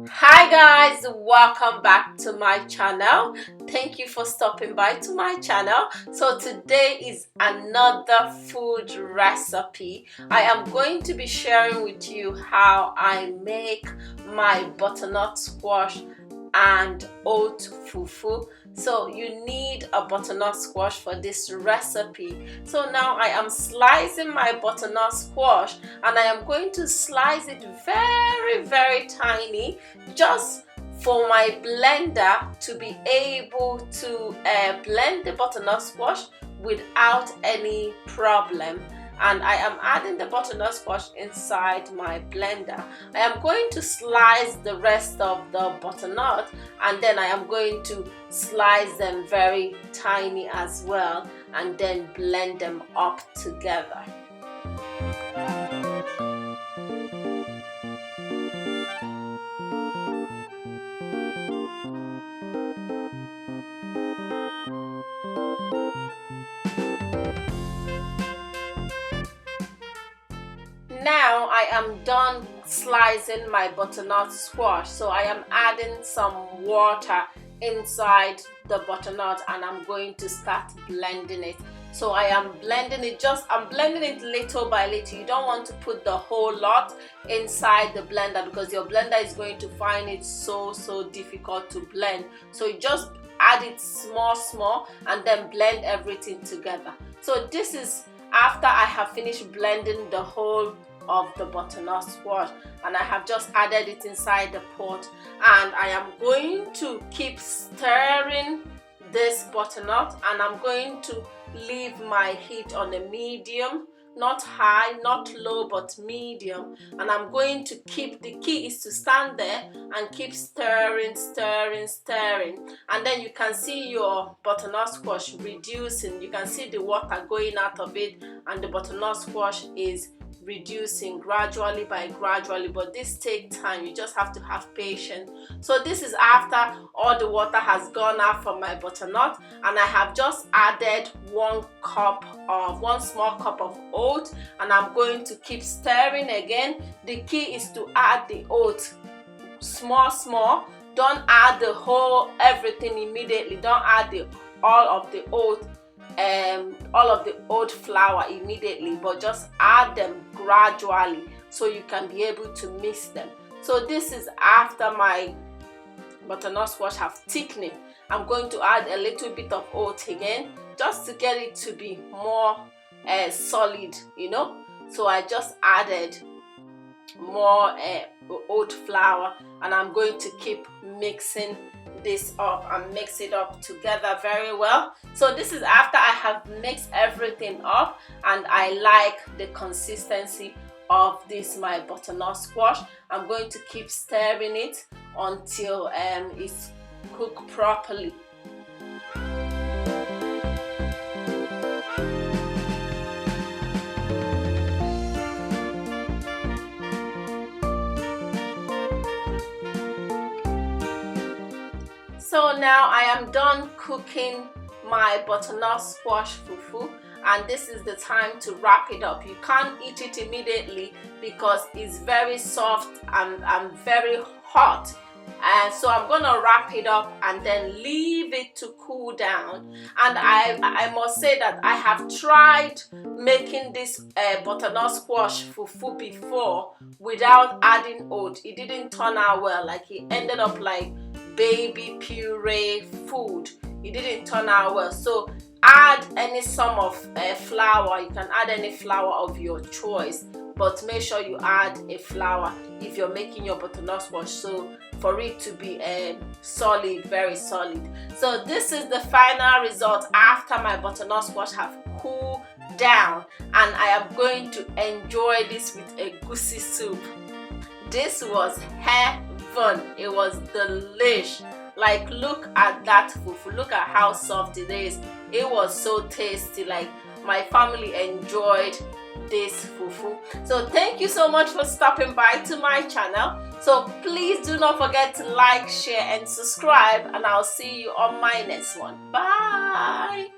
Hi guys, welcome back to my channel. Thank you for stopping by to my channel. So today is another food recipe. I am going to be sharing with you how I make my butternut squash and oat fufu. So you need a butternut squash for this recipe. So now I am slicing my butternut squash and I am going to slice it very tiny, just for my blender to be able to blend the butternut squash without any problem. And I am adding the butternut squash inside my blender. I am going to slice the rest of the butternut, and then I am going to slice them very tiny as well, and then blend them up together. Now I am done slicing my butternut squash, so I am adding some water inside the butternut and I'm going to start blending it. So I am blending it, I'm blending it little by little. You don't want to put the whole lot inside the blender because your blender is going to find it so difficult to blend. So you just add it small and then blend everything together. So this is after I have finished blending the whole of the butternut squash, and I have just added it inside the pot, and I am going to keep stirring this butternut, and I'm going to leave my heat on a medium, not high, not low, but medium. And I'm going to keep, the key is to stand there and keep stirring, and then you can see your butternut squash reducing. You can see the water going out of it, and the butternut squash is reducing gradually, but this takes time. You just have to have patience. So this is after all the water has gone out from my butternut, and I have just added one small cup of oat, and I'm going to keep stirring again. The key is to add the oat small. Don't add the whole everything immediately. Don't add all of the oat flour immediately, but just add them gradually so you can be able to mix them. So this is after my butternut squash have thickened. I'm going to add a little bit of oat again, just to get it to be more solid, so I just added more oat flour, and I'm going to keep mixing this up and mix it up together very well. So this is after I have mixed everything up and I like the consistency of this my butternut squash. I'm going to keep stirring it until it's cooked properly. So now I am done cooking my butternut squash fufu, and this is the time to wrap it up. You can't eat it immediately because it's very soft and very hot. And so I'm gonna wrap it up and then leave it to cool down. And I must say that I have tried making this butternut squash fufu before without adding oat. It didn't turn out well. Like, it ended up like baby puree food. It didn't turn out well. So add any sum of flour. You can add any flour of your choice, but make sure you add a flour if you're making your butternut squash, so for it to be solid, very solid. So this is the final result after my butternut squash have cooled down, and I am going to enjoy this with a goosey soup. This was heaven. It was delish. Like, look at that fufu, look at how soft it is. It was so tasty. Like, my family enjoyed this fufu. So thank you so much for stopping by to my channel. So please do not forget to like, share and subscribe, and I'll see you on my next one. Bye.